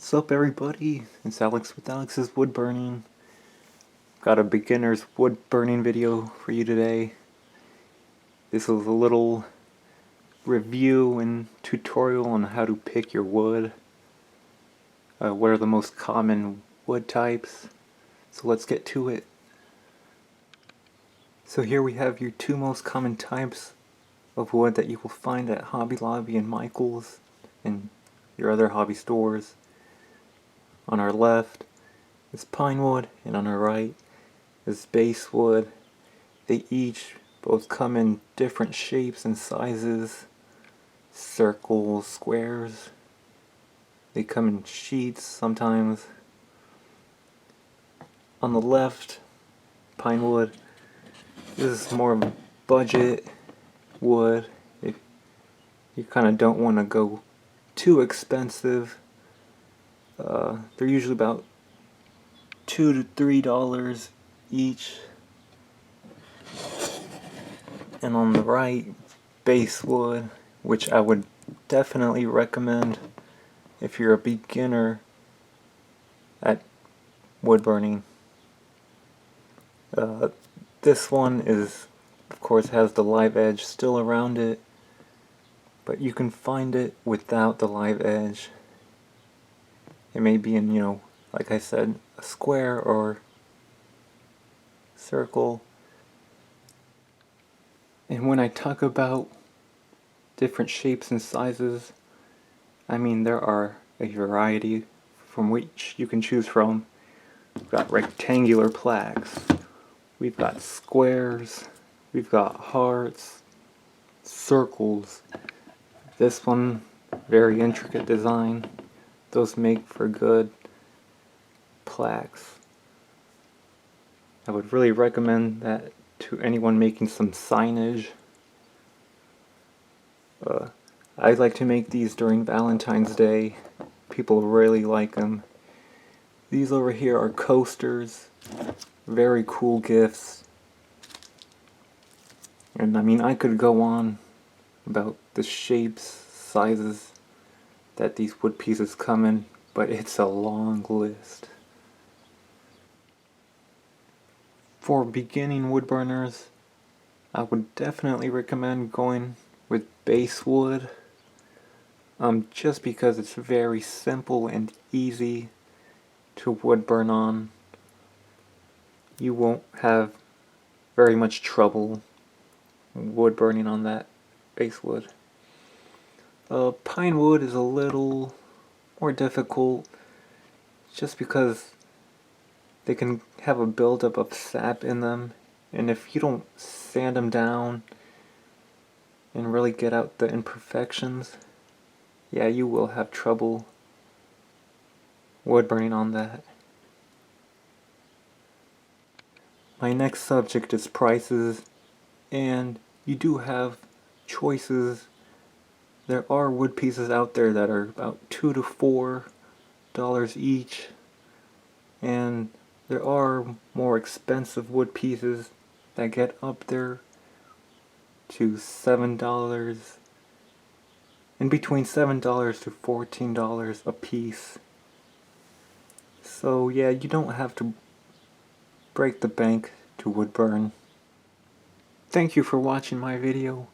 What's up, everybody? It's Alex with Alex's Wood Burning. Got a beginner's wood burning video for you today. This is a little review and tutorial on how to pick your wood. What are the most common wood types? So let's get to it. So here we have your two most common types of wood that you will find at Hobby Lobby and Michael's and your other hobby stores. On our left is pine wood, and on our right is basswood. They each both come in different shapes and sizes, circles, squares. They come in sheets sometimes. On the left, pine wood. This is more of a budget wood. If you kind of don't want to go too expensive. They're usually about $2 to $3 each. And on the right, basswood, which I would definitely recommend if you're a beginner at wood burning. This one is, of course, has the live edge still around it, but you can find it without the live edge. It may be in, like I said, a square or circle. And when I talk about different shapes and sizes, I mean there are a variety from which you can choose from. We've got rectangular plaques, we've got squares, we've got hearts, circles. This one, very intricate design. Those make for good plaques. I would really recommend that to anyone making some signage. I like to make these during Valentine's Day. People really like them. These over here are coasters. Very cool gifts. And I mean, I could go on about the shapes, sizes that these wood pieces come in, but it's a long list. For beginning wood burners, I would definitely recommend going with basswood, just because it's very simple and easy to wood burn on. You won't have very much trouble wood burning on that basswood. Pine wood is a little more difficult just because they can have a buildup of sap in them, and if you don't sand them down and really get out the imperfections, yeah, you will have trouble wood burning on that. My next subject is prices, and you do have choices. There are wood pieces out there that are about $2 to $4 each, and there are more expensive wood pieces that get up there to $7, in between $7 to $14 a piece. So yeah, you don't have to break the bank to wood burn. Thank you for watching my video.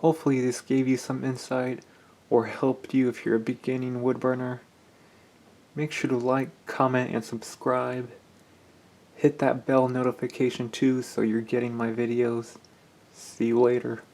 Hopefully this gave you some insight or helped you if you're a beginning wood burner. Make sure to like, comment, and subscribe. Hit that bell notification too so you're getting my videos. See you later.